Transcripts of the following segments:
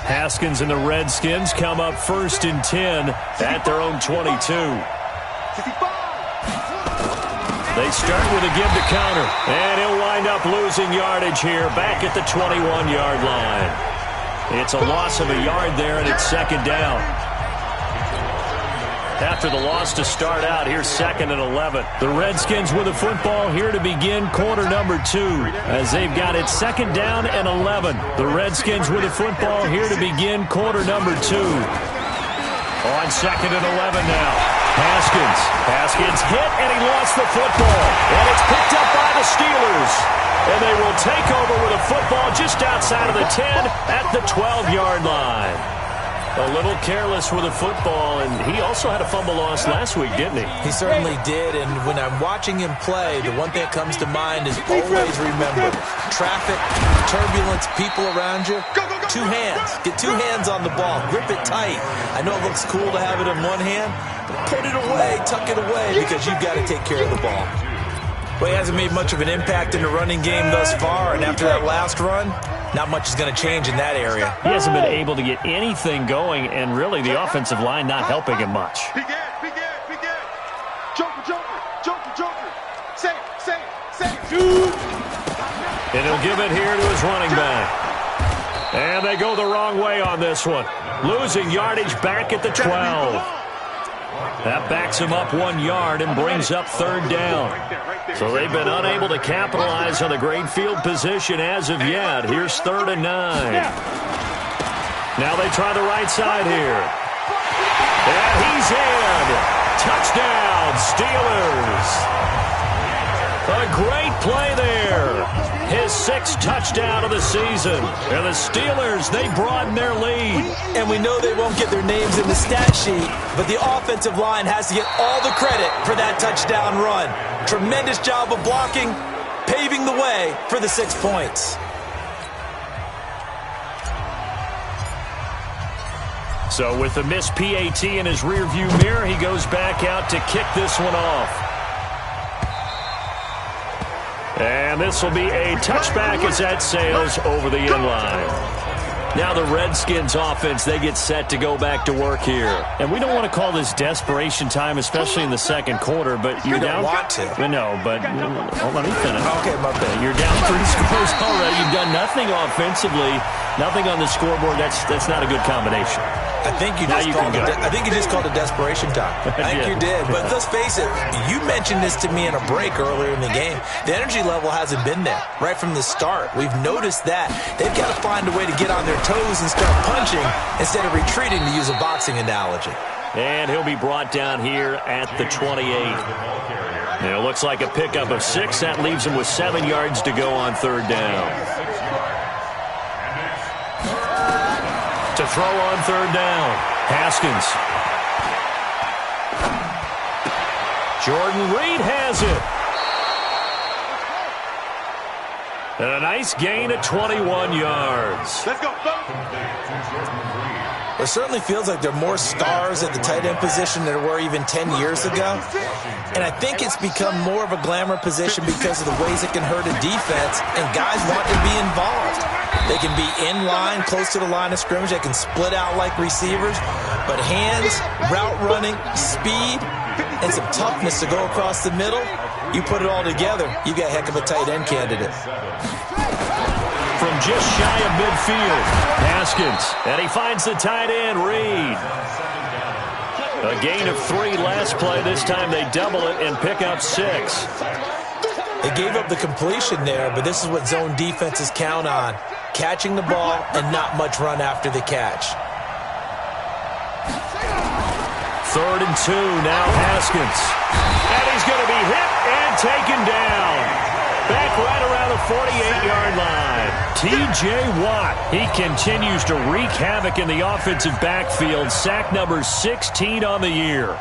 Haskins and the Redskins come up first and 10 at their own 22. They start with a give to counter, and he'll wind up losing yardage here back at the 21-yard line. It's a loss of a yard there, and it's second down. After the loss to start out, here's 2nd and 11. The Redskins with the football here to begin quarter number 2 as they've got it 2nd down and 11. The Redskins with the football here to begin quarter number 2. On 2nd and 11 now. Haskins hit, and he lost the football. And it's picked up by the Steelers. And they will take over with a football just outside of the 10 at the 12-yard line. A little careless with the football, and he also had a fumble loss last week, didn't he? He certainly did, and when I'm watching him play, the one thing that comes to mind is always remember, traffic, turbulence, people around you, 2 hands. Get 2 hands on the ball. Grip it tight. I know it looks cool to have it in one hand, but put it away, tuck it away, because you've got to take care of the ball. Well, he hasn't made much of an impact in the running game thus far, and after that last run, not much is going to change in that area. He hasn't been able to get anything going, and really the offensive line not helping him much. Begin. Joker. Say. And he'll give it here to his running back. And they go the wrong way on this one. Losing yardage back at the 12. That backs him up 1 yard and brings up 3rd down. So they've been unable to capitalize on the great field position as of yet. Here's 3rd and 9. Now they try the right side here. And he's in. Touchdown, Steelers. A great play there. His 6th touchdown of the season. And the Steelers, they broaden their lead. And we know they won't get their names in the stat sheet, but the offensive line has to get all the credit for that touchdown run. Tremendous job of blocking, paving the way for the 6 points. So with the missed PAT in his rearview mirror, he goes back out to kick this one off. And this will be a touchback as that sails over the end line. Now the Redskins offense, they get set to go back to work here. And we don't want to call this desperation time, especially in the second quarter, but you're down. You don't want to. No, but let me finish. Okay, my bad. You're down 3 scores already. You've done nothing offensively, nothing on the scoreboard. That's not a good combination. I think you just called it desperation time. I think you did. But let's face it, you mentioned this to me in a break earlier in the game. The energy level hasn't been there right from the start. We've noticed that. They've got to find a way to get on their toes and start punching instead of retreating, to use a boxing analogy. And he'll be brought down here at the 28. And it looks like a pickup of 6. That leaves him with 7 yards to go on 3rd down. To throw on 3rd down, Haskins. Jordan Reed has it. And a nice gain at 21 yards. Let's go. It certainly feels like there are more stars at the tight end position than there were even 10 years ago. And I think it's become more of a glamour position because of the ways it can hurt a defense, and guys want to be involved. They can be in line, close to the line of scrimmage. They can split out like receivers. But hands, route running, speed, and some toughness to go across the middle, you put it all together, you got a heck of a tight end candidate. From just shy of midfield, Haskins. And he finds the tight end, Reed. A gain of 3 last play. This time they double it and pick up 6. They gave up the completion there, but this is what zone defenses count on. Catching the ball and not much run after the catch. 3rd and 2, now Haskins. And he's going to be hit and taken down. Back right around the 48-yard line. T.J. Watt, he continues to wreak havoc in the offensive backfield. Sack number 16 on the year.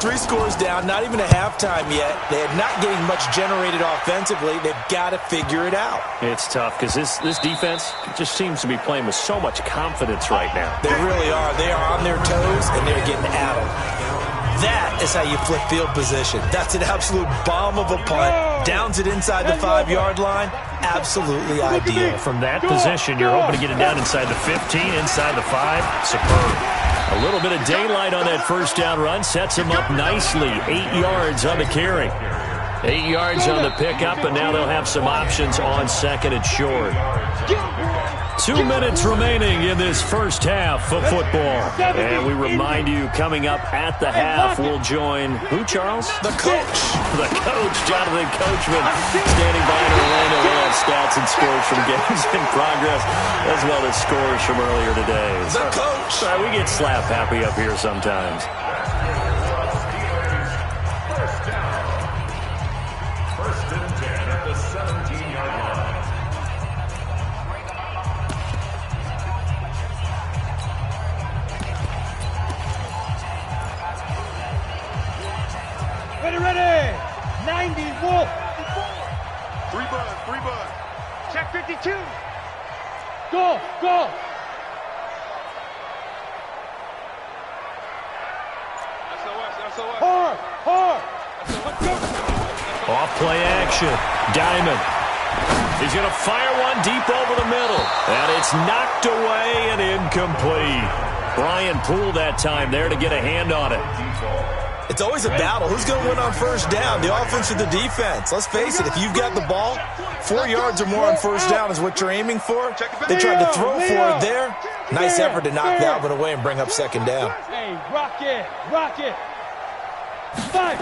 3 scores down, not even a halftime yet. They are not getting much generated offensively. They've got to figure it out. It's tough because this defense just seems to be playing with so much confidence right now. They really are. They are on their toes, and they're getting at them. That is how you flip field position. That's an absolute bomb of a punt. Downs it inside the 5-yard line. Absolutely ideal. From that position, you're hoping to get it down inside the 15, inside the 5. Superb. A little bit of daylight on that first down run sets him up nicely. 8 yards on the carry. 8 yards on the pickup, and now they'll have some options on second and short. 2 minutes remaining in this first half of football. And we remind you, coming up at the half, we'll join who, Charles? The coach. The coach, Jonathan Coachman, standing by in Orlando. We'll have stats and scores from games in progress, as well as scores from earlier today. The coach. Sorry, we get slap happy up here sometimes. First and 10 at the 17-yard line. Ready. 90, Wolf. 3 bud. Check 52. Go. SOS. Hard. Off play action. Diamond. He's going to fire one deep over the middle. And it's knocked away and incomplete. Brian Poole that time there to get a hand on it. It's always a battle. Who's going to win on first down, the offense or the defense? Let's face it, if you've got the ball, 4 yards or more on first down is what you're aiming for. They tried to throw for it there. Nice effort to knock that one away and bring up second down. Hey, rock it. 5.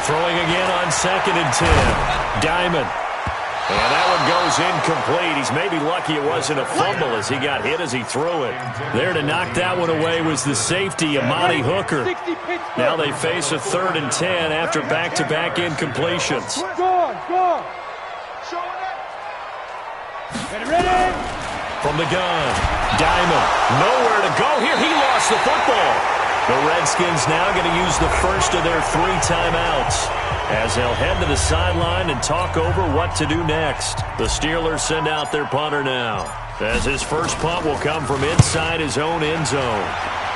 Throwing again on second and 10. Diamond. And that one goes incomplete. He's maybe lucky it wasn't a fumble as he got hit as he threw it. There to knock that one away was the safety, Amani Hooker. Now they face a 3rd and 10 after back-to-back incompletions. Go. Ready. From the gun, Diamond. Nowhere to go here. He lost the football. The Redskins now going to use the first of their 3 timeouts as they'll head to the sideline and talk over what to do next. The Steelers send out their punter now, as his first punt will come from inside his own end zone.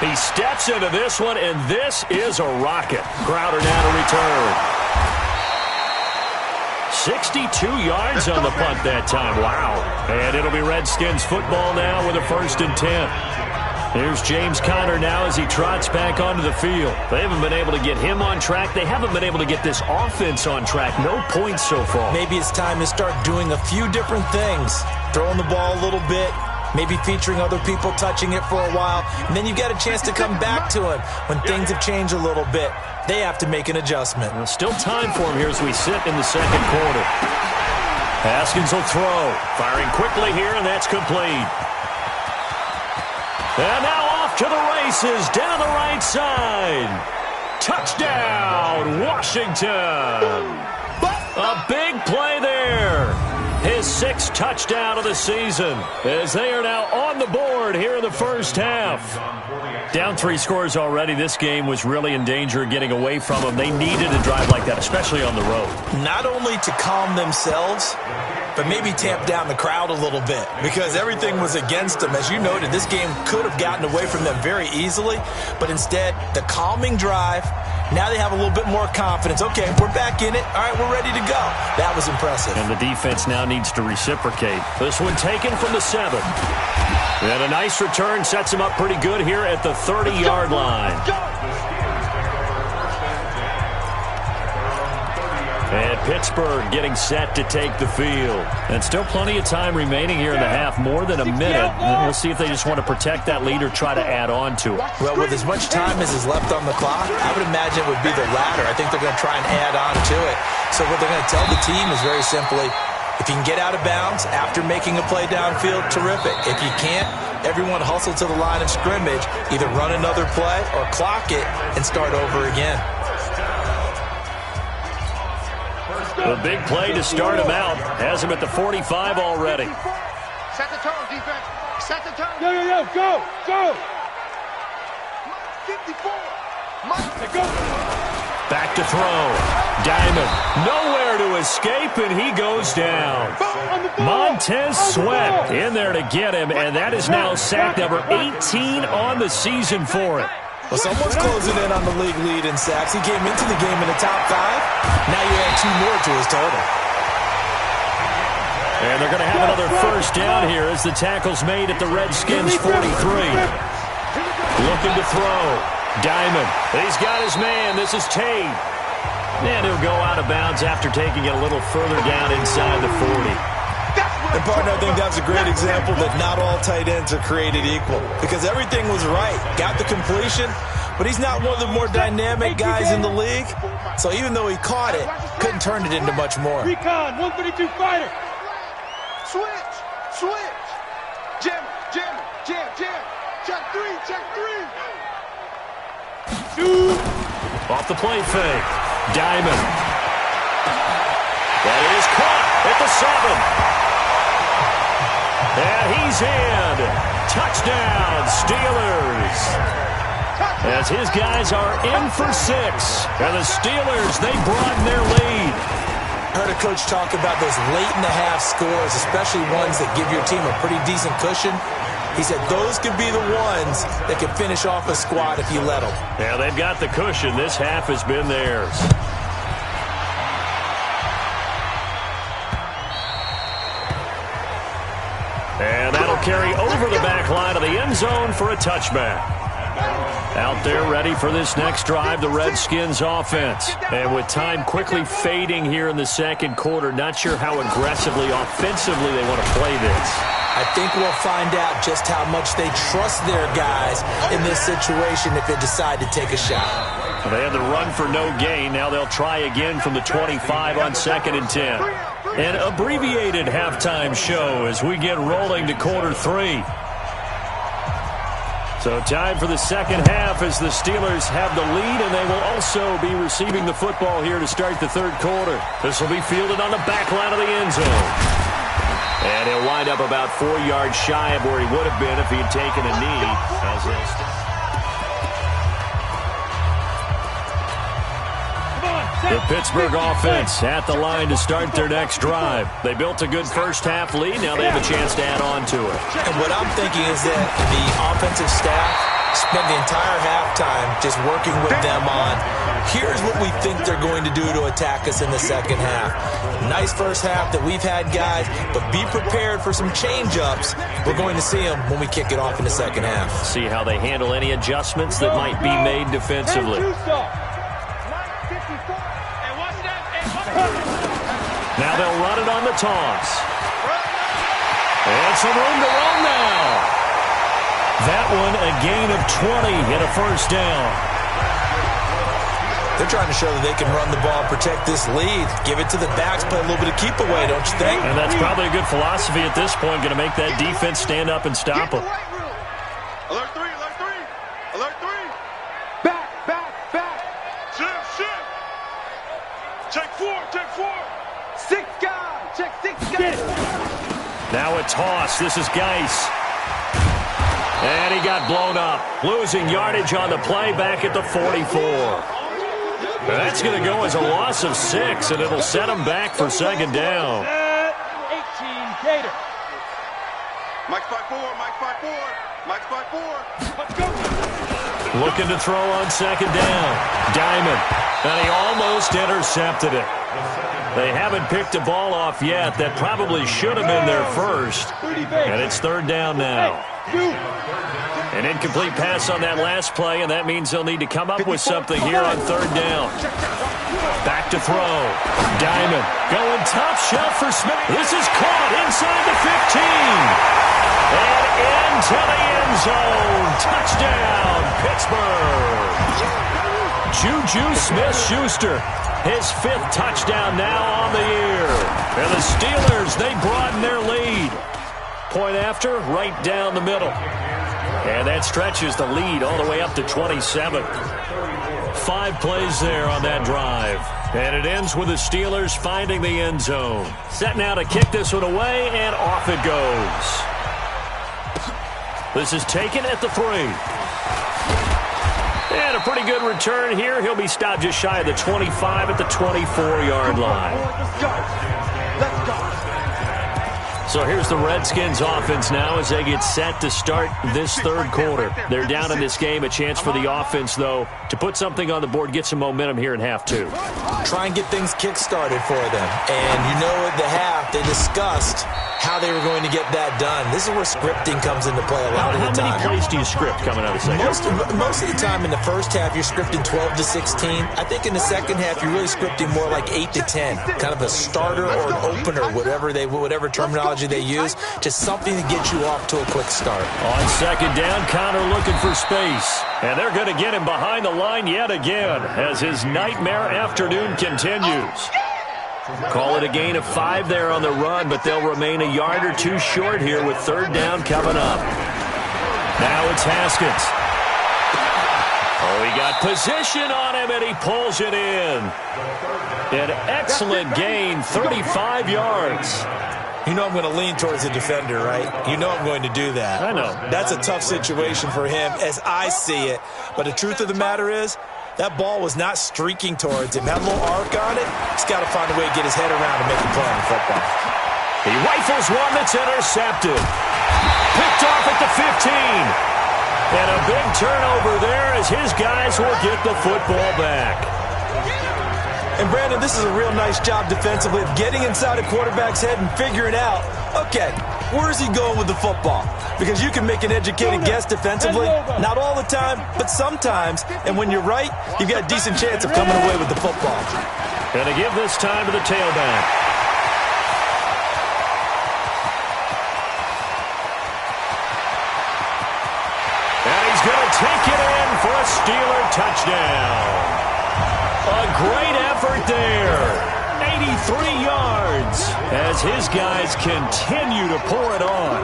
He steps into this one, and this is a rocket. Crowder now to return. 62 yards on the punt that time. Wow. And it'll be Redskins football now with a 1st and 10. Here's James Conner now as he trots back onto the field. They haven't been able to get him on track. They haven't been able to get this offense on track. No points so far. Maybe it's time to start doing a few different things. Throwing the ball a little bit, maybe featuring other people touching it for a while, and then you get a chance to come back to him when things have changed a little bit. They have to make an adjustment. Well, still time for him here as we sit in the second quarter. Haskins will throw. Firing quickly here, and that's complete. And now off to the races down the right side. Touchdown, Washington. A big play there. His 6th touchdown of the season as they are now on the board here in the first half. Down 3 scores already. This game was really in danger of getting away from them. They needed a drive like that, especially on the road. Not only to calm themselves, but maybe tamp down the crowd a little bit because everything was against them. As you noted, this game could have gotten away from them very easily, but instead, the calming drive, now they have a little bit more confidence. Okay, we're back in it. All right, we're ready to go. That was impressive. And the defense now needs to reciprocate. This one taken from the 7. And a nice return sets him up pretty good here at the 30-yard line. And Pittsburgh getting set to take the field. And still plenty of time remaining here in the half, more than a minute. And we'll see if they just want to protect that lead or try to add on to it. Well, with as much time as is left on the clock, I would imagine it would be the latter. I think they're going to try and add on to it. So what they're going to tell the team is very simply, if you can get out of bounds after making a play downfield, terrific. If you can't, everyone hustle to the line of scrimmage, either run another play or clock it and start over again. The big play to start him out. Has him at the 45 already. Set the tone, defense. Set the tone. Go. 54. Go. Back to throw. Diamond. Nowhere to escape, and he goes down. Montez Sweat in there to get him, and that is now sack number 18 on the season for it. Well, someone's closing in on the league lead in sacks. He came into the game in the top 5. Now you add 2 more to his total. And they're going to have another first down here as the tackle's made at the Redskins' 43. Looking to throw. Diamond. He's got his man. This is Tate. And he'll go out of bounds after taking it a little further down inside the 40. And, partner, I think that's a great example that not all tight ends are created equal. Because everything was right. Got the completion, but he's not one of the more dynamic guys in the league. So even though he caught it, couldn't turn it into much more. Recon, 132 fighter. Switch, switch. Jam, jam, jam, jam. Check 3, check 3. Shoot. Off the play fake. Diamond. That is caught at the 7. And he's in. Touchdown, Steelers. As his guys are in for 6. And the Steelers, they broaden their lead. I heard a coach talk about those late-in-the-half scores, especially ones that give your team a pretty decent cushion. He said those could be the ones that can finish off a squad if you let them. Yeah, they've got the cushion. This half has been theirs. And that'll carry over the back line of the end zone for a touchback. Out there ready for this next drive, the Redskins offense. And with time quickly fading here in the second quarter, not sure how aggressively, offensively they want to play this. I think we'll find out just how much they trust their guys in this situation if they decide to take a shot. They had the run for no gain. Now they'll try again from the 25 on 2nd and 10. An abbreviated halftime show as we get rolling to quarter 3. So time for the second half as the Steelers have the lead, and they will also be receiving the football here to start the third quarter. This will be fielded on the back line of the end zone. And he'll wind up about 4 yards shy of where he would have been if he had taken a knee. The Pittsburgh offense at the line to start their next drive. They built a good first half lead. Now they have a chance to add on to it. And what I'm thinking is that the offensive staff spent the entire halftime just working with them on, here's what we think they're going to do to attack us in the second half. Nice first half that we've had, guys, but be prepared for some change-ups. We're going to see them when we kick it off in the second half. See how they handle any adjustments that might be made defensively. Now they'll run it on the toss. And some room to run now. That one a gain of 20 and a first down. They're trying to show that they can run the ball, protect this lead, give it to the backs, play a little bit of keep away, don't you think? And that's probably a good philosophy at this point, going to make that defense stand up and stop them. Alert 3, alert 3, alert 3. Back, back, back. Shift, shift. Check 4, check 4. 6 guys, check 6 guys. Now a toss. This is Geis. And he got blown up. Losing yardage on the play back at the 44. That's going to go as a loss of 6, and it'll set him back for second down. 18 Gator. Mike's by 4, Mike's by 4, Mike's by 4. Let's go. Looking to throw on second down. Diamond. And he almost intercepted it. They haven't picked a ball off yet. That probably should have been their first. And it's third down now. An incomplete pass on that last play, and that means they'll need to come up with something here on third down. Back to throw. Diamond going top shelf for Smith. This is caught inside the 15. And into the end zone. Touchdown, Pittsburgh. Juju Smith-Schuster. His 5th touchdown now on the year. And the Steelers, they broaden their lead. Point after, right down the middle. And that stretches the lead all the way up to 27. 5 plays there on that drive. And it ends with the Steelers finding the end zone. Set now to kick this one away, and off it goes. This is taken at the 3. And a pretty good return here. He'll be stopped just shy of the 25 at the 24-yard line. So here's the Redskins offense now as they get set to start this third quarter. They're down in this game. A chance for the offense, though, to put something on the board, get some momentum here in half two. Try and get things kick-started for them. And you know at the half, they discussed how they were going to get that done. This is where scripting comes into play a lot of the time. How many plays do you script coming out of the second? Most of the time in the first half, you're scripting 12 to 16. I think in the second half, you're really scripting more like 8 to 10. Kind of a starter or an opener, whatever terminology they use. Just something to get you off to a quick start. On second down, Connor looking for space. And they're going to get him behind the line yet again as his nightmare afternoon continues. Call it a gain of 5 there on the run, but they'll remain a yard or two short here with third down coming up. Now it's Haskins. Oh, he got position on him, and he pulls it in. An excellent gain, 35 yards. You know I'm going to lean towards the defender, right? You know I'm going to do that. I know. That's a tough situation for him as I see it. But the truth of the matter is, that ball was not streaking towards him. Had a little arc on it. He's got to find a way to get his head around and make a play on the football. He rifles one that's intercepted. Picked off at the 15. And a big turnover there as his guys will get the football back. And, Brandon, this is a real nice job defensively of getting inside a quarterback's head and figuring out, okay, where's he going with the football? Because you can make an educated guess defensively, not all the time, but sometimes. And when you're right, you've got a decent chance of coming away with the football. Going to give this time to the tailback. And he's going to take it in for a Steeler touchdown. A great effort there. 83 yards as his guys continue to pour it on.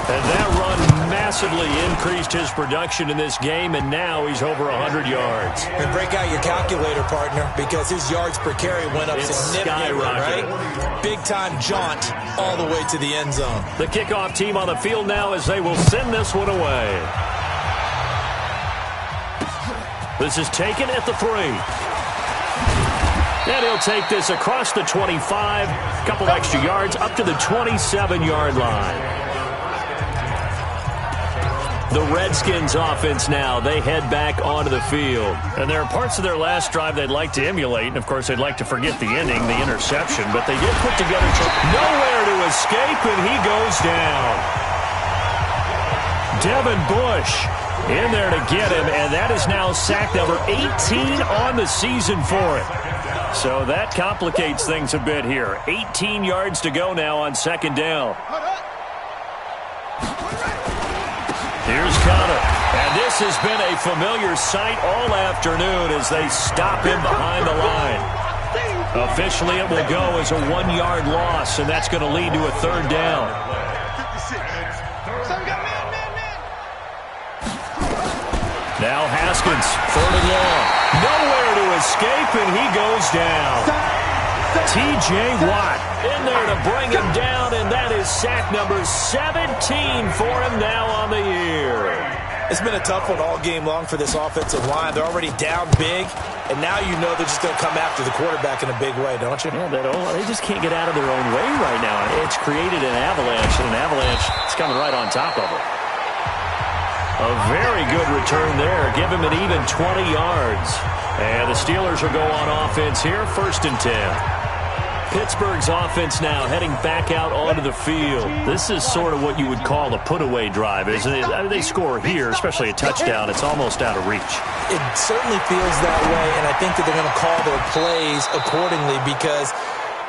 And that run massively increased his production in this game, and now he's over 100 yards. And break out your calculator, partner, because his yards per carry went up significantly, right? Big-time jaunt all the way to the end zone. The kickoff team on the field now as they will send this one away. This is taken at the 3. And he'll take this across the 25, a couple extra yards, up to the 27-yard line. The Redskins offense now, they head back onto the field. And there are parts of their last drive they'd like to emulate, and of course they'd like to forget the ending, the interception, but they did put together nowhere to escape, and he goes down. Devin Bush in there to get him, and that is now sack number 18 on the season for him. So that complicates things a bit here. 18 yards to go now on second down. Here's Connor. And this has been a familiar sight all afternoon as they stop him behind the line. Officially, it will go as a 1-yard loss, and that's going to lead to a third down. Now Haskins, third and long. Nowhere to escape, and he goes down. T.J. Watt in there to bring him down, and that is sack number 17 for him now on the year. It's been a tough one all game long for this offensive line. They're already down big, and now you know they're just going to come after the quarterback in a big way, don't you? Yeah, they just can't get out of their own way right now. It's created an avalanche, and an avalanche is coming right on top of them. A very good return there. Give him an even 20 yards. And the Steelers will go on offense here, 1st and 10. Pittsburgh's offense now heading back out onto the field. This is sort of what you would call a put-away drive, isn't it? I mean, they score here, especially a touchdown. It's almost out of reach. It certainly feels that way, and I think that they're going to call their plays accordingly because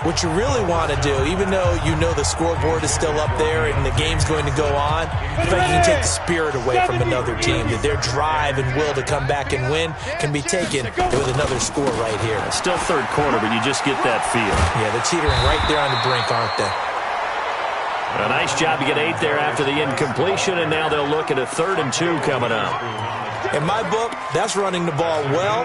what you really want to do, even though you know the scoreboard is still up there and the game's going to go on, I think you can take the spirit away from another team, that their drive and will to come back and win can be taken with another score right here. It's still third quarter, but you just get that feel. Yeah, they're teetering right there on the brink, aren't they? A nice job to get 8 there after the incompletion, and now they'll look at a 3rd and 2 coming up. In my book, that's running the ball well,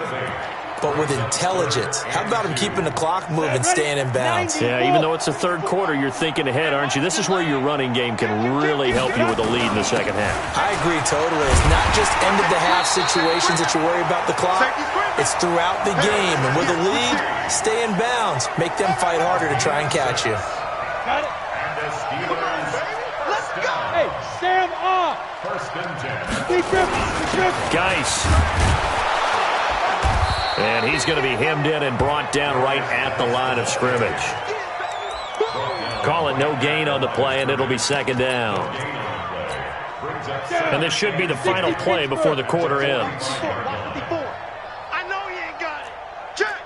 but with intelligence. How about him keeping the clock moving, staying in bounds? Yeah, even though it's the third quarter, you're thinking ahead, aren't you? This is where your running game can really help you with a lead in the second half. I agree totally. It's not just end-of-the-half situations that you worry about the clock. It's throughout the game. And with a lead, stay in bounds. Make them fight harder to try and catch you. And the Steelers them off. First and 10. Geis. And he's going to be hemmed in and brought down right at the line of scrimmage. Call it no gain on the play, and it'll be second down. And this should be the final play before the quarter ends. I know he ain't got it. Check.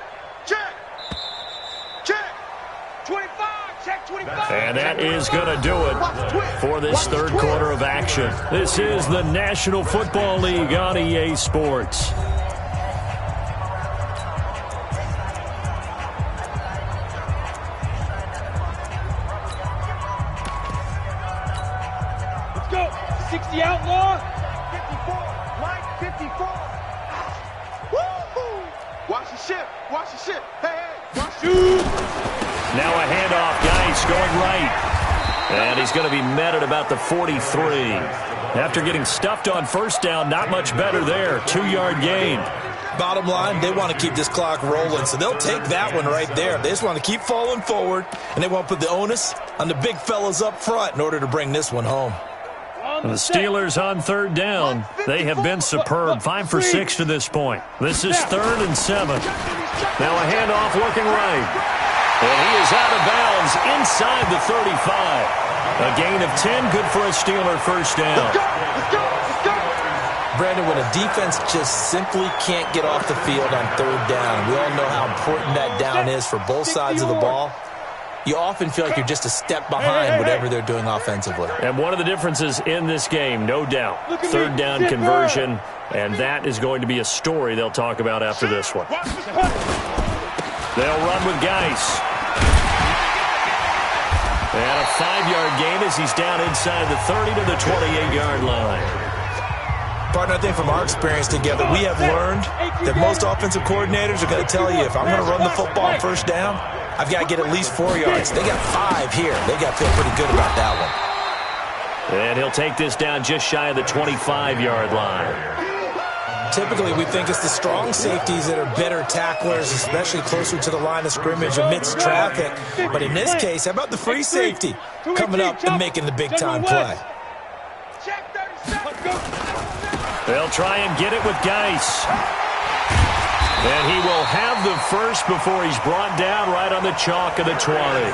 25. Check 25. And that is going to do it for this third quarter of action. This is the National Football League on EA Sports. Let's go. 60 outlaw. 54. Mike, 54. Woo-hoo. Watch the ship. Hey, watch the ship. Now a handoff. Geis going right. And he's going to be met at about the 43. After getting stuffed on first down, not much better there. 2-yard gain. Bottom line, they want to keep this clock rolling, so they'll take that one right there. They just want to keep falling forward, and they want to put the onus on the big fellas up front in order to bring this one home. The Steelers on third down. They have been superb. 5 for 6 to this point. This is 3rd and 7. Now a handoff working right. And he is out of bounds inside the 35. A gain of 10, good for a Steeler first down. Brandon, when a defense just simply can't get off the field on third down, we all know how important that down is for both sides of the ball. You often feel like you're just a step behind whatever they're doing offensively. And one of the differences in this game, no doubt, third down conversion, and that is going to be a story they'll talk about after this one. They'll run with Geis. And a 5-yard gain as he's down inside the 30 to the 28-yard line. Partner, I think from our experience together, we have learned that most offensive coordinators are going to tell you, if I'm going to run the football on first down, I've got to get at least 4 yards. They got 5 here. They got to feel pretty good about that one. And he'll take this down just shy of the 25-yard line. Typically, we think it's the strong safeties that are better tacklers, especially closer to the line of scrimmage amidst traffic. But in this case, how about the free safety coming up and making the big-time play? They'll try and get it with Geis. And he will have the first before he's brought down right on the chalk of the 20.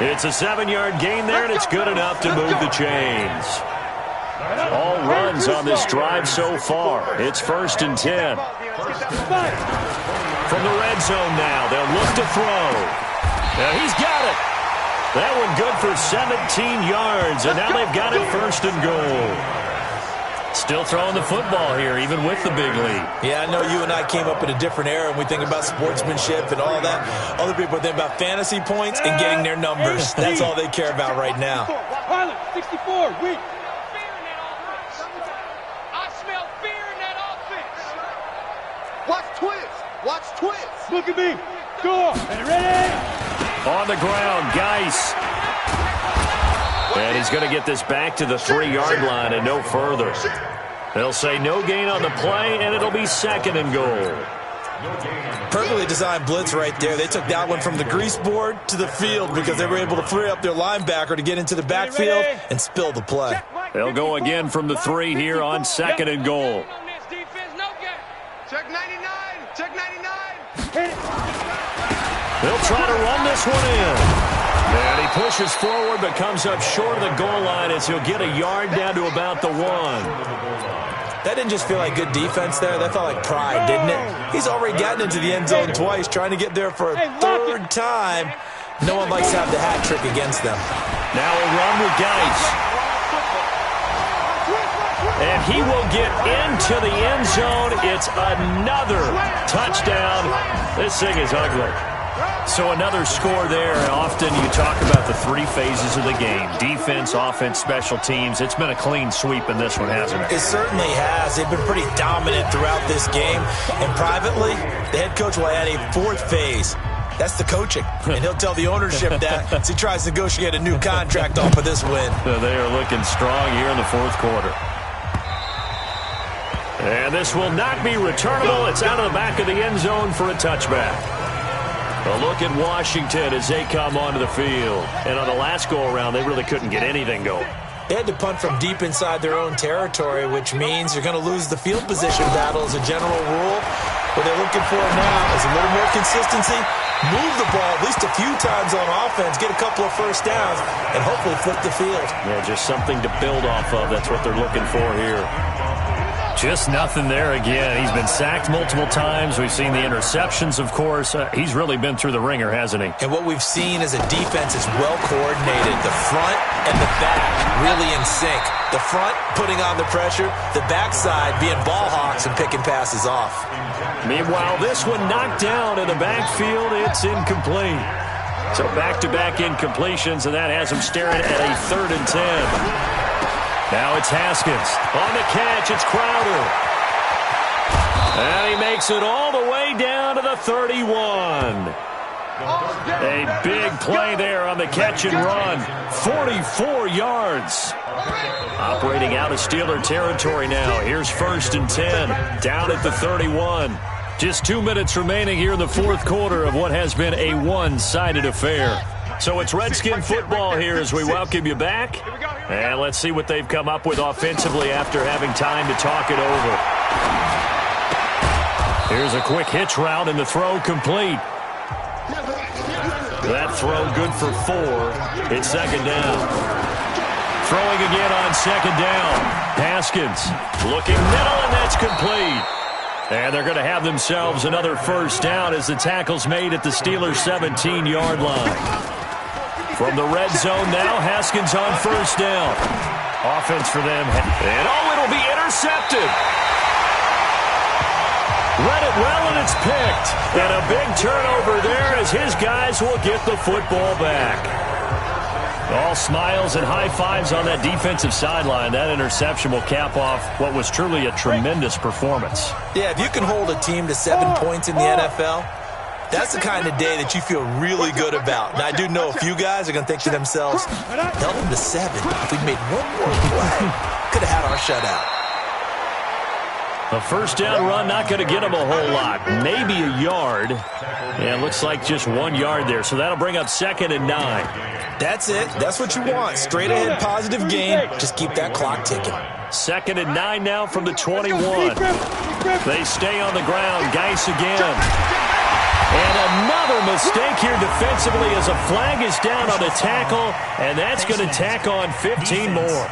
It's a 7-yard gain there, and it's good enough to move the chains. All runs on this drive so far. It's 1st and 10. From the red zone now, they'll look to throw. Now he's got it. That one good for 17 yards, and now they've got it 1st and goal. Still throwing the football here, even with the big lead. Yeah, I know you and I came up in a different era, and we think about sportsmanship and all that. Other people think about fantasy points and getting their numbers. That's all they care about right now. 64, weak. I smell fear in that offense. Watch twist. Look at me. Go. Ready? On the ground, Geis. And he's going to get this back to the 3-yard line and no further. They'll say no gain on the play, and it'll be 2nd and goal. Perfectly designed blitz right there. They took that one from the grease board to the field because they were able to free up their linebacker to get into the backfield and spill the play. They'll go again from the 3 here on 2nd and goal. Check 99. They'll try to run this one in. And he pushes forward but comes up short of the goal line as he'll get a yard down to about the 1. That didn't just feel like good defense there. That felt like pride, didn't it? He's already gotten into the end zone twice, trying to get there for a 3rd time. No one likes to have the hat trick against them. Now a run with Geis. And he will get into the end zone. It's another touchdown. This thing is ugly. So another score there. Often you talk about the 3 phases of the game. Defense, offense, special teams. It's been a clean sweep in this one, hasn't it? It certainly has. They've been pretty dominant throughout this game. And privately, the head coach will add a 4th phase. That's the coaching. And he'll tell the ownership that as he tries to negotiate a new contract off of this win. So they are looking strong here in the 4th quarter. And this will not be returnable. It's out of the back of the end zone for a touchback. A look at Washington as they come onto the field. And on the last go-around, they really couldn't get anything going. They had to punt from deep inside their own territory, which means you're going to lose the field position battle as a general rule. What they're looking for now is a little more consistency, move the ball at least a few times on offense, get a couple of first downs, and hopefully flip the field. Yeah, just something to build off of. That's what they're looking for here. Just nothing there again. He's been sacked multiple times. We've seen the interceptions, of course. He's really been through the ringer, hasn't he? And what we've seen is a defense is well coordinated. The front and the back really in sync. The front putting on the pressure, the backside being ball hawks and picking passes off. Meanwhile, this one knocked down in the backfield. It's incomplete. So back-to-back incompletions, and that has him staring at a 3rd and 10. Now it's Haskins. On the catch, it's Crowder. And he makes it all the way down to the 31. A big play there on the catch and run. 44 yards. Operating out of Steeler territory now. Here's 1st and 10. Down at the 31. Just 2 minutes remaining here in the 4th quarter of what has been a one-sided affair. So it's Redskin football here as we welcome you back. And let's see what they've come up with offensively after having time to talk it over. Here's a quick hitch route and the throw complete. That throw good for 4. It's 2nd down. Throwing again on 2nd down. Haskins looking middle, and that's complete. And they're going to have themselves another 1st down as the tackle's made at the Steelers' 17-yard line. From the red zone now, Haskins on 1st down. Offense for them. And it'll be intercepted. Read it well, and it's picked. And a big turnover there as his guys will get the football back. All smiles and high fives on that defensive sideline. That interception will cap off what was truly a tremendous performance. Yeah, if you can hold a team to 7 points in the NFL, that's the kind of day that you feel really good about. Now, I do know a few guys are going to think to themselves, held them to 7. If we made one more play, could have had our shutout. A 1st down run, not going to get him a whole lot. Maybe a yard. And it looks like just 1 yard there. So that'll bring up 2nd and 9. That's it. That's what you want. Straight ahead positive gain. Just keep that clock ticking. 2nd and 9 now from the 21. They stay on the ground. Geis again. And another mistake here defensively as a flag is down on the tackle, and that's going to tack on 15 more.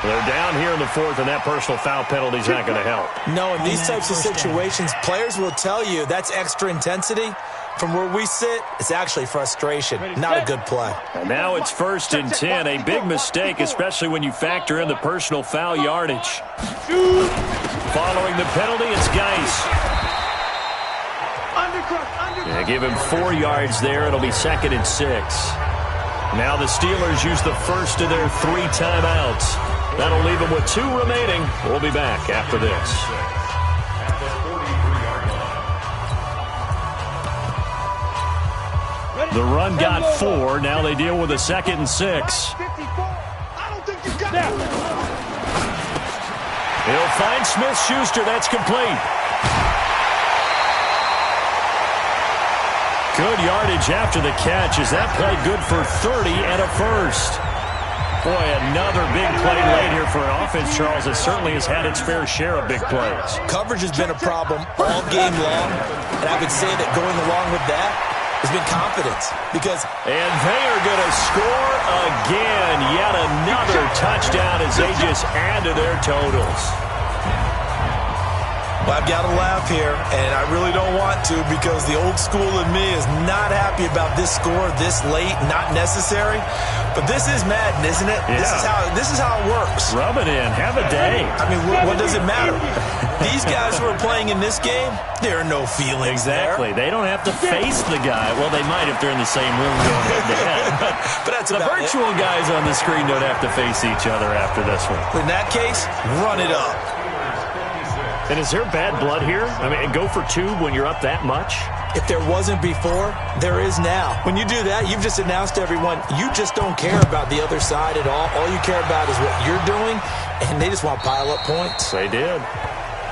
They're down here in the 4th, and that personal foul penalty is not going to help. No, in these types of situations, players will tell you that's extra intensity. From where we sit, it's actually frustration, not a good play. And now it's 1st and 10, a big mistake, especially when you factor in the personal foul yardage. Following the penalty, it's Geis. Yeah, give him 4 yards there. It'll be 2nd and 6. Now the Steelers use the first of their 3 timeouts. That'll leave them with 2 remaining. We'll be back after this. The run got 4. Now they deal with a 2nd and 6. He'll find Smith-Schuster. That's complete. Good yardage after the catch as that play good for 30 and a 1st. Boy, another big play late here for an offense, Charles, that certainly has had its fair share of big plays. Coverage has been a problem all game long, and I would say that going along with that has been confidence. And they are going to score again. Yet another touchdown as they just add to their totals. Well, I've got to laugh here, and I really don't want to because the old school in me is not happy about this score this late, not necessary. But this is Madden, isn't it? Yeah. This is how it works. Rub it in. Have a day. I mean, what does it matter? These guys who are playing in this game, there are no feelings Exactly. there. They don't have to face the guy. Well, they might if they're in the same room going head-to-head. But that's the virtual guys on the screen don't have to face each other after this one. In that case, run it up. And is there bad blood here? I mean, go for 2 when you're up that much? If there wasn't before, there is now. When you do that, you've just announced to everyone, you just don't care about the other side at all. All you care about is what you're doing, and they just want to pile up points. They did.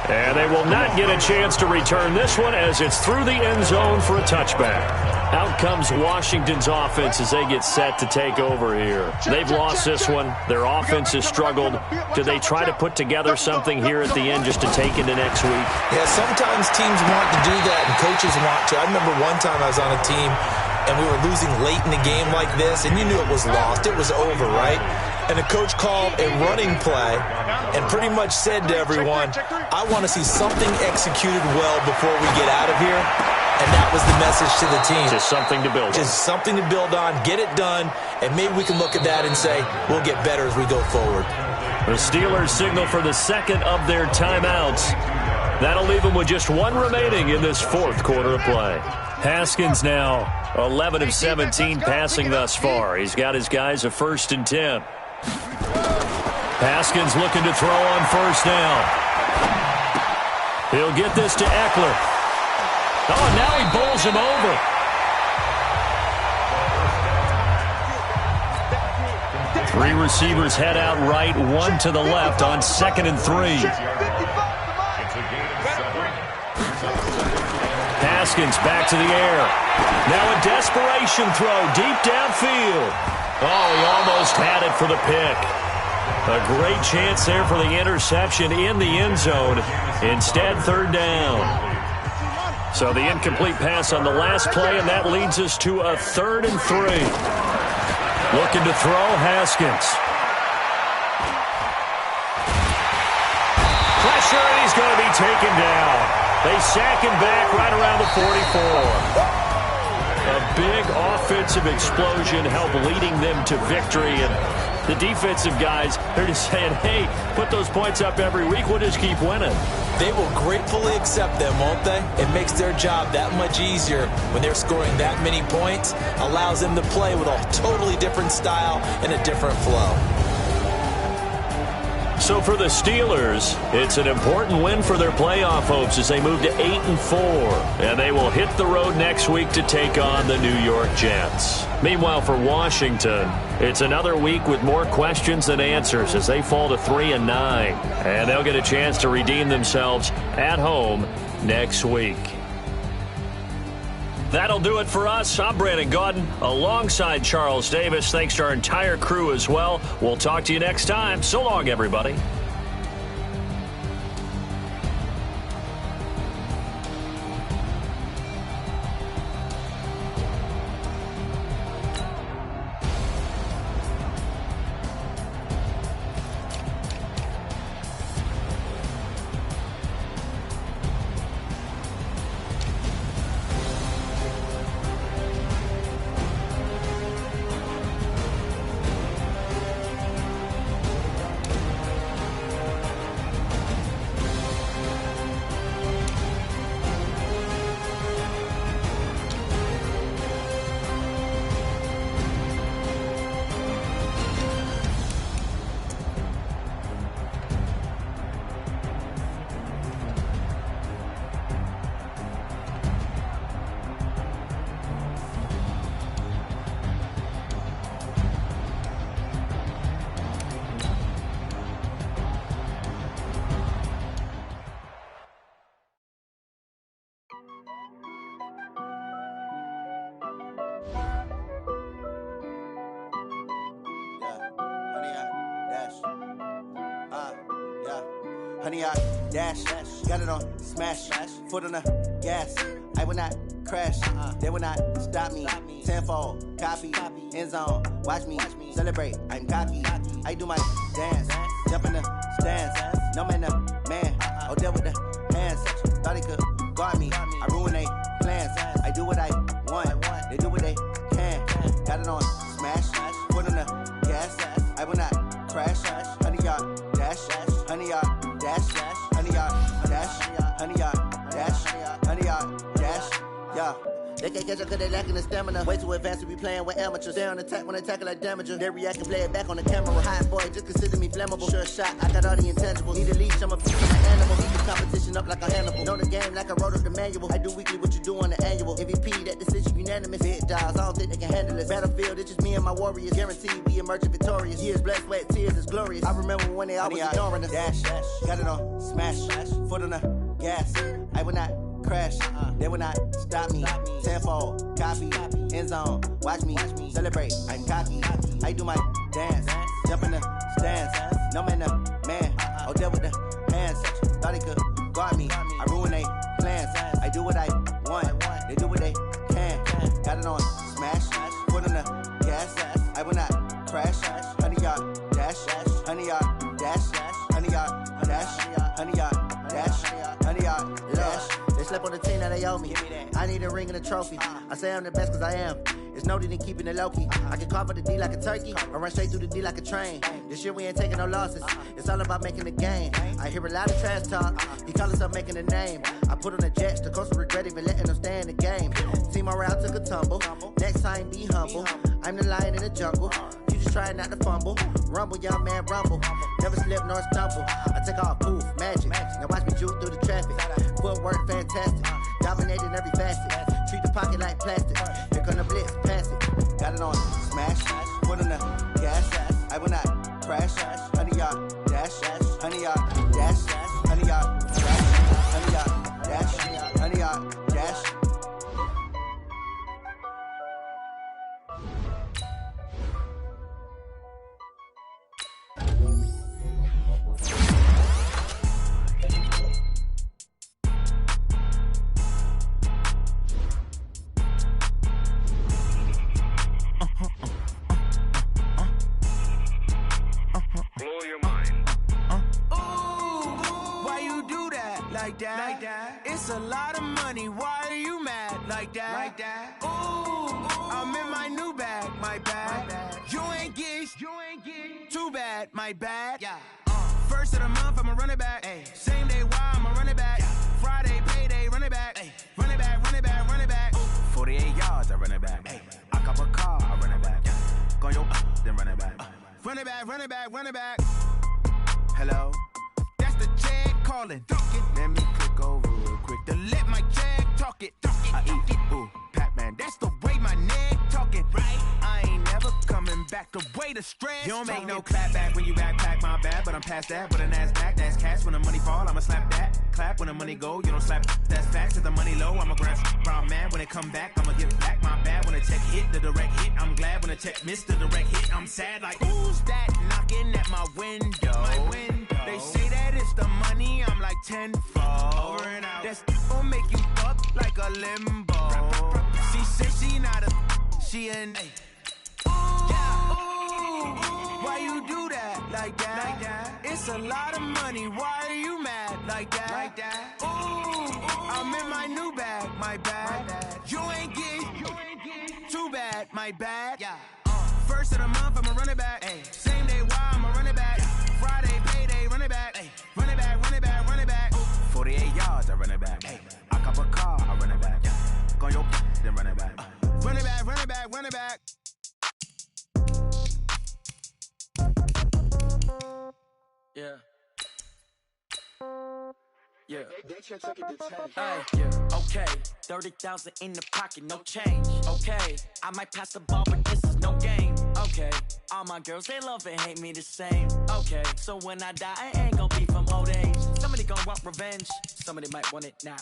And they will not get a chance to return this one as it's through the end zone for a touchback. Out comes Washington's offense as they get set to take over here. They've lost this one. Their offense has struggled. Do they try to put together something here at the end just to take into next week? Yeah, sometimes teams want to do that and coaches want to. I remember one time I was on a team and we were losing late in the game like this, and you knew it was lost. It was over, right? And the coach called a running play and pretty much said to everyone, I want to see something executed well before we get out of here. And that was the message to the team. Just something to build on. Just something to build on, get it done, and maybe we can look at that and say, we'll get better as we go forward. The Steelers signal for the second of their timeouts. That'll leave them with just one remaining in this fourth quarter of play. Haskins now 11 of 17 passing thus far. He's got his guys a 1st and 10. Haskins looking to throw on first down. He'll get this to Eckler. Oh, and now he bowls him over. Three receivers head out right, one to the left on 2nd and 3. Haskins back to the air. Now a desperation throw deep downfield. Oh, he almost had it for the pick. A great chance there for the interception in the end zone. Instead, 3rd down. So the incomplete pass on the last play, and that leads us to a 3rd and 3. Looking to throw, Haskins. Pressure, and he's going to be taken down. They sack him back right around the 44. A big offensive explosion helped leading them to victory, and the defensive guys, they're just saying, hey, put those points up every week, we'll just keep winning. They will gratefully accept them, won't they? It makes their job that much easier when they're scoring that many points, allows them to play with a totally different style and a different flow. So for the Steelers, it's an important win for their playoff hopes as they move to 8-4. And they will hit the road next week to take on the New York Jets. Meanwhile, for Washington, it's another week with more questions than answers as they fall to 3-9. And they'll get a chance to redeem themselves at home next week. That'll do it for us. I'm Brandon Gaudin alongside Charles Davis. Thanks to our entire crew as well. We'll talk to you next time. So long, everybody. Honey, I dash, got it on smash, foot on the gas. I will not crash, they will not stop me. Tenfold, copy, end zone, watch me celebrate. I'm cocky, I do my dance, jump in the stands. No man, the man, oh, deal with the hands. Thought he could guard me, I ruin they plans. I do what I want, they do what they can. Got it on smash, foot on the gas. I will not crash, honey, y'all dash, honey, y'all dash, honey, y'all dash, honey, y'all dash, honey, y'all dash, yeah. They can't catch up cause they lacking the stamina. Way too advanced to be playing with amateurs. Stay on attack when they tackle like damager. They react and play it back on the camera. Hot boy, just consider me flammable. Sure shot, I got all the intangibles. Need a leash, I'm a piece of my animal. Keep the competition up like a Hannibal. Know the game like I wrote up the manual. I do weekly what you do on the annual. MVP, that decision unanimous. Hit dials, I don't think they can handle it. Battlefield, it's just me and my warriors. Guaranteed we emerging victorious. Years, blood, sweat, tears, is glorious. I remember when they always ignoring us. Dash, got it on smash, foot on the gas. I will not crash. They will not stop me. Tenfold, copy, end zone. Watch me celebrate. I'm cocky. I do my dance. Jump in the stands. No man, man. Oh, deal with the hands. Thought he could guard me. I ruin they plans. I do what I want. They do what they can. Got it on smash. Put on the gas. I will not crash. 100-yard dash. 100-yard dash. 100-yard dash. 100-yard dash. 100-yard dash. They slept on the team that they owe me. I need a ring and a trophy. I say I'm the best cause I am. It's no need in keeping it low-key. I can carve up the D like a turkey or run straight through the D like a train. This year we ain't taking no losses. It's all about making the game. I hear a lot of trash talk. He call himself making a name. I put on the Jets. The coach will regret even letting them stay in the game. Team around took a tumble. Next time be humble. I'm the lion in the jungle. You just try not to fumble. Rumble, young man, rumble. Never slip nor stumble. I take off, poof, magic. Now watch me juke through the traffic. Footwork fantastic. Dominating every facet. Treat the pocket like plastic. Here come the blitz, pass it. Got it on smash. Put on the gas. I will not crash. 100-yard dash. 100-yard dash. 100-yard dash. 100-yard dash. 100-yard dash. Like that. It's a lot of money. Why are you mad like that? Ooh, I'm in my new bag. My bad. You ain't get too bad. My bad. Yeah. First of the month, I'ma run it back. Ay. Same day, why I'ma run it back. Friday, payday, run it back. Ay. Run it back, run it back, run it back. 48 yards, I run it back. Ay. I cop a car, I run it back. Go yo, then run it back. Run it back, run it back, run it back. Hello? That's the jag calling. Let me click over real quick to let my jag talk it. I eat it, ooh, Pac-Man. That's the way my neck talking. Right? I ain't never coming back. The way the stress. You don't make no clap back when you backpack, my bad. But I'm past that. But a NASDAQ, that's cash. When the money fall, I'ma slap that. Clap when the money go, you don't slap. That's facts. If the money low, I'ma grab brown man. When it come back, I'ma give back my bad. When the check hit, the direct hit. I'm glad when the check missed the direct hit. I'm sad like, who's that knocking at my window? My window. They say that it's the money, I'm like tenfold. Over and out. That's gon' make you fuck like a limbo. She said she not a, she an ooh, why you do that like that? It's a lot of money, why are you mad like that? Ooh, I'm in my new bag, my bad. You ain't get too bad, my bad. Yeah. First of the month, I'ma run it back. Ay. Same day, why I'ma run it back. Friday, payday, run it back. Ay. Run it back, run it back, run it back. 48 yards, I run it back. Ay. I cop a car, I run it back. Go yo, then run it back. Run it back, run it back, run it back. Yeah. Yeah. Hey, yeah. Okay, 30,000 in the pocket, no change. Okay, I might pass the ball, but this is no game. Okay, all my girls, they love and hate me the same. Okay, so when I die, I ain't gon' be from old age. Somebody gon' want revenge, somebody might want it now.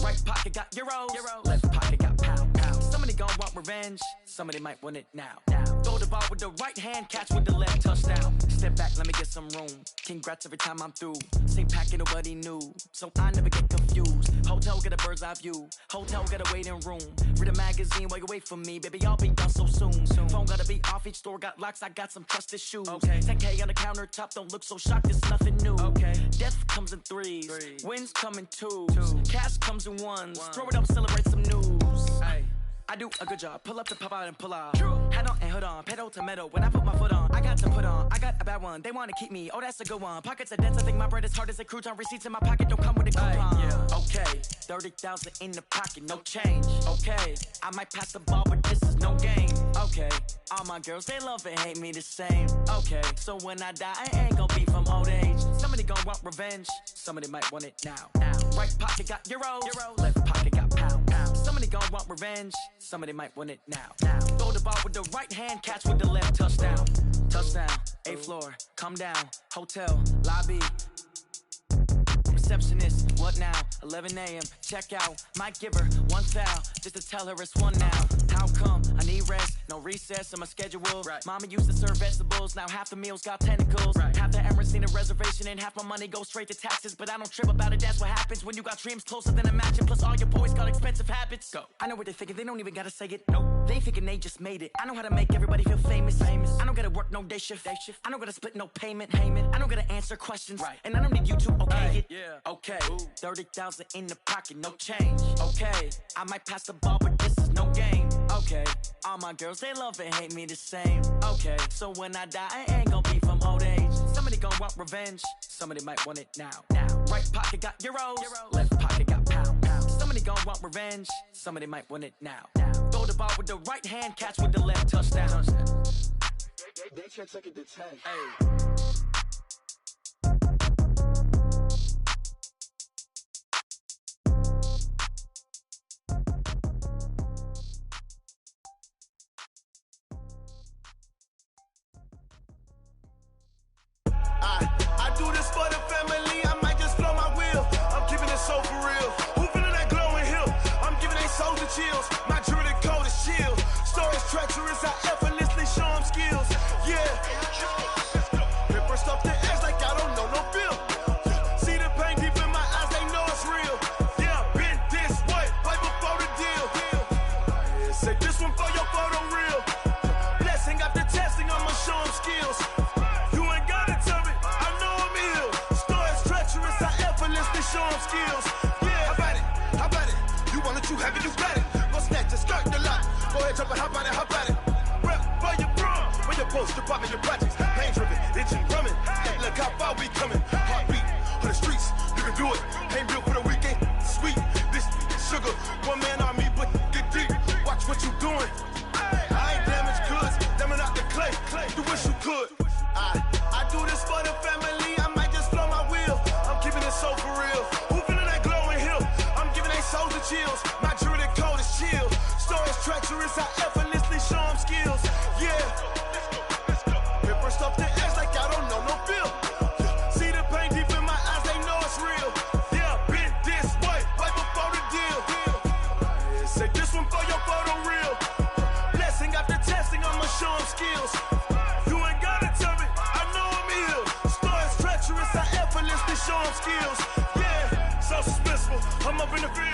Right pocket got euros, left pocket got pound. Somebody gon' want revenge, somebody might want it now. Throw the ball with the right hand, catch with the left, touchdown. Step back, let me get some room. Congrats every time I'm through. Same packet, nobody knew, so I never get confused. Hotel get a bird's eye view, hotel get a waiting room. Read a magazine while you wait for me, baby, I'll be done so soon. Phone gotta be off, each store got locks, I got some trusted shoes. 10K on the countertop, don't look so shocked, it's nothing new. Death comes in threes, wins come in twos, cash comes in ones. Throw it up, celebrate some news. I do a good job, pull up to pop out and pull out. Head on and hood on, pedal to metal. When I put my foot on, I got to put on. I got a bad one, they wanna keep me, oh that's a good one. Pockets are dense, I think my bread is hard as a crouton. Receipts in my pocket don't come with a coupon. Okay, 30,000 in the pocket, no change. Okay, I might pass the ball, but this is no game. Okay, all my girls, they love and hate me the same. Okay, so when I die, I ain't gon' be from old age. Somebody gon' want revenge, somebody might want it now. Right pocket got euros, left pocket got pound. Somebody gon' want revenge, somebody might want it now. Throw the ball with the right hand, catch with the left, touchdown. Touchdown, 8th floor, come down, hotel, lobby. receptionist. What now? 11 a.m. Check out. Might give her one foul just to tell her it's one now. How come? I need rest. No recess in my schedule. Right. Mama used to serve vegetables. Now half the meals got tentacles. Right. Half the Emirates seen a reservation and half my money goes straight to taxes. But I don't trip about it. That's what happens when you got dreams closer than imagine. Plus all your boys got expensive habits. Go. I know what they're thinking. They don't even gotta say it. No. They thinking they just made it. I know how to make everybody feel famous. I don't gotta work no day shift. I don't gotta split no payment. I don't gotta answer questions. Right. And I don't need you to okay it. Yeah. Okay. 30,000 in the pocket, no change. Okay. I might pass the ball, but this is no game. Okay. All my girls, they love and hate me the same. Okay. So when I die, I ain't gonna be from old age. Somebody gonna want revenge. Somebody might want it now. Right pocket got euros. Left pocket got pounds. Somebody gonna want revenge. Somebody might want it now. Throw the ball with the right hand, catch with the left, touchdown. They can't take it to 10. Hey. I do this for the family, I might just blow my wheel. I'm keeping it so for real. Who feeling that glowing hill? I'm giving they souls the chills. My jewelry cold is chill. Stories treacherous, I effortlessly show them skills. Yeah. Paper stuff the edge like I don't know no bill. See the pain deep in my eyes, they know it's real. Yeah, been this way, right before the deal. Say this one for your photo reel. Blessing after testing, I'ma show them skills. Show them skills. Yeah. How about it? You want it, you have it, you got it. Go snatch it, start the lot. Go ahead, jump it, how about it? Rep for your bro. For your post, your pop and your projects. Pain driven, engine drumming. Look how far we coming. Heartbeat on the streets, you can do it. Ain't built for the weekend. Sweet, this sugar. One man army, but get deep. Watch what you doing. I ain't damaged goods, damn it out the clay. You wish you could. I do this for the family. I might just blow my wheel. I'm keeping it so for real. Who feeling that glowing hill? I'm giving they souls the chills. My jewelry cold is chill. Stories treacherous, I effortlessly show them skills. Yeah. Paper stuff the edge like I don't know no bill. See the pain deep in my eyes, they know it's real. Yeah, been this way, right before the deal. Say this one for your photo reel. Blessing after testing, I'ma show them skills. You ain't gotta tell me, I know I'm ill. Stories treacherous, I effortlessly show them skills. Yeah, so suspenseful, I'm up in the field.